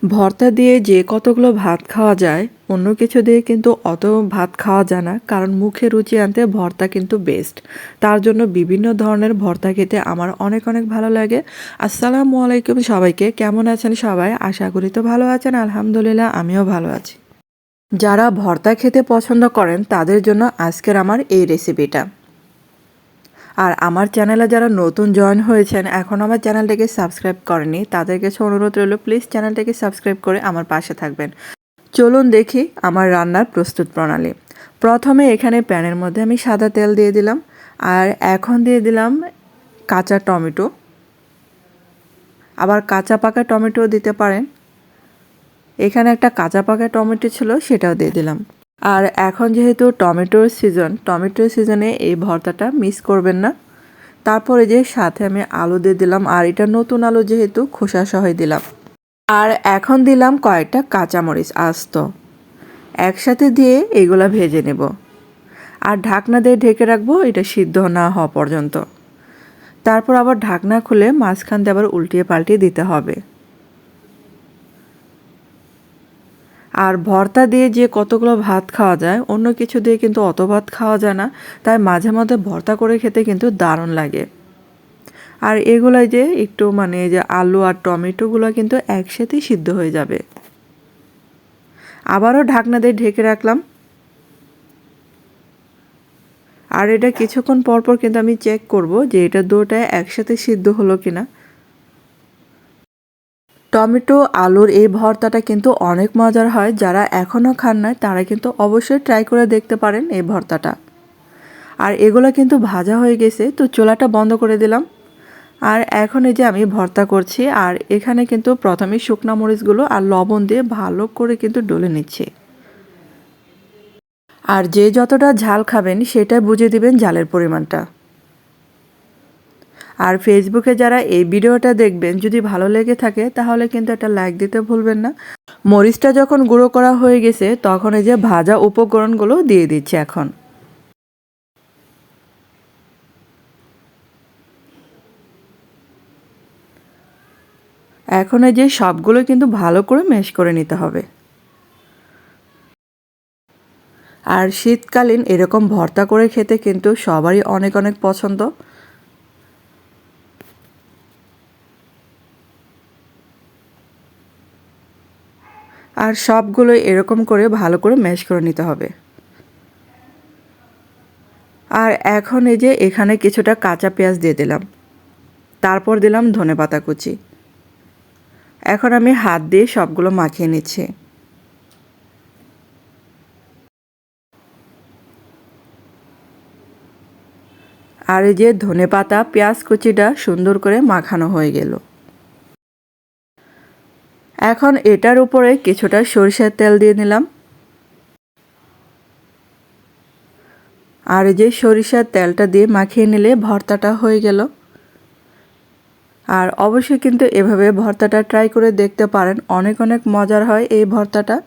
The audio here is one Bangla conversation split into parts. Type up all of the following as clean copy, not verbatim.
ভর্তা দিয়ে যে কতগুলো ভাত খাওয়া যায় অন্য কিছু দিয়ে কিন্তু অত ভাত খাওয়া যায় না, কারণ মুখে রুচি আনতে ভর্তা কিন্তু বেস্ট। তার জন্য বিভিন্ন ধরনের ভর্তা খেতে আমার অনেক অনেক ভালো লাগে। আসসালামু আলাইকুম সবাইকে, কেমন আছেন সবাই? আশা করি তো ভালো আছেন। আলহামদুলিল্লাহ, আমিও ভালো আছি। যারা ভর্তা খেতে পছন্দ করেন তাদের জন্য আজকের আমার এই রেসিপিটা। আর আমার চ্যানেলে যারা নতুন জয়েন হয়েছেন, এখন আমার চ্যানেলটাকে সাবস্ক্রাইব করেনি, তাদের কাছে অনুরোধ রইল প্লিজ চ্যানেলটাকে সাবস্ক্রাইব করে আমার পাশে থাকবেন। চলুন দেখি আমার রান্নার প্রস্তুত প্রণালী। প্রথমে এখানে প্যানের মধ্যে আমি সাদা তেল দিয়ে দিলাম, আর এখন দিয়ে দিলাম কাঁচা টমেটো। আবার কাঁচা পাকা টমেটো দিতে পারেন। এখানে একটা কাঁচা পাকা টমেটো ছিল, সেটাও দিয়ে দিলাম। আর এখন যেহেতু টমেটোর সিজনে এই ভর্তাটা মিস করবেন না। তারপরে যে সাথে আমি আলু দিয়ে দিলাম, আর এটা নতুন আলু যেহেতু খোসা সহই দিলাম। আর এখন দিলাম কয়েকটা কাঁচামরিচ আস্ত, একসাথে দিয়ে এগুলা ভেজে নেব। আর ঢাকনা দিয়ে ঢেকে রাখবো এটা সিদ্ধ না হওয়া পর্যন্ত। তারপর আবার ঢাকনা খুলে মাঝখান দিয়ে আবার উল্টিয়ে পাল্টিয়ে দিতে হবে। আর ভর্তা দিয়ে যে কতগুলো ভাত খাওয়া যায় অন্য কিছু দিয়ে কিন্তু অত ভাত খাওয়া যায় না, তাই মাঝে মধ্যে ভর্তা করে খেতে কিন্তু দারুণ লাগে। আর এগুলাই যে একটু যে আলু আর টমেটোগুলো কিন্তু একসাথেই সিদ্ধ হয়ে যাবে। আবারও ঢাকনা দিয়ে ঢেকে রাখলাম। আর এটা কিছুক্ষণ পর পর কিন্তু আমি চেক করব যে এটা দুটোটায় একসাথে সিদ্ধ হলো কিনা। টমেটো আলুর এই ভর্তাটা কিন্তু অনেক মজার হয়। যারা এখনও খান না তারা কিন্তু অবশ্যই ট্রাই করে দেখতে পারেন এই ভর্তাটা। আর এগুলো কিন্তু ভাজা হয়ে গেছে, তো চুলাটা বন্ধ করে দিলাম। আর এখন এই যে আমি ভর্তা করছি, আর এখানে কিন্তু প্রথমে শুকনো মরিচগুলো আর লবণ দিয়ে ভালো করে কিন্তু ডলে নিচ্ছি। আর যে যতটা ঝাল খাবেন সেটা বুঝে দিবেন ঝালের পরিমাণটা। আর ফেসবুকে যারা এই ভিডিওটা দেখবেন, যদি ভালো লেগে থাকে তাহলে কিন্তু একটা লাইক দিতে ভুলবেন না। মরিচটা যখন গুঁড়ো করা হয়ে গেছে তখন এই যে ভাজা উপকরণগুলো দিয়ে দিচ্ছি এখন। এখন এই যে সবগুলো কিন্তু ভালো করে ম্যাশ করে নিতে হবে। আর শীতকালীন এরকম ভর্তা করে খেতে কিন্তু সবারই অনেক অনেক পছন্দ। আর সবগুলো এরকম করে ভালো করে ম্যাশ করে নিতে হবে। আর এখন এই যে এখানে কিছুটা কাঁচা পেঁয়াজ দিয়ে দিলাম, তারপর দিলাম ধনেপাতা কুচি। এখন আমি হাত দিয়ে সবগুলো মাখিয়ে নিচ্ছি। আর এই যে ধনেপাতা পেঁয়াজ কুচিটা সুন্দর করে মাখানো হয়ে গেল। এখন এটার উপরে কিছুটা সরিষার তেল দিয়ে নিলাম। আর এই যে সরিষার তেলটা দিয়ে মাখিয়ে নিলে ভর্তাটা হয়ে গেল। আর অবশ্যই কিন্তু এভাবে ভর্তাটা ট্রাই করে দেখতে পারেন, অনেক অনেক মজার হয় এই ভর্তাটা।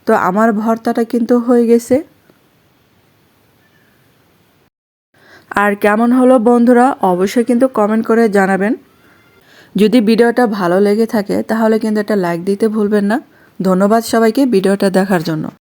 তো আমার ভর্তাটা কিন্তু হয়ে গেছে। আর কেমন হলো বন্ধুরা অবশ্যই কিন্তু কমেন্ট করে জানাবেন। যদি ভিডিওটা ভালো লেগে থাকে তাহলে কিন্তু একটা লাইক দিতে ভুলবেন না। ধন্যবাদ সবাইকে ভিডিওটা দেখার জন্য।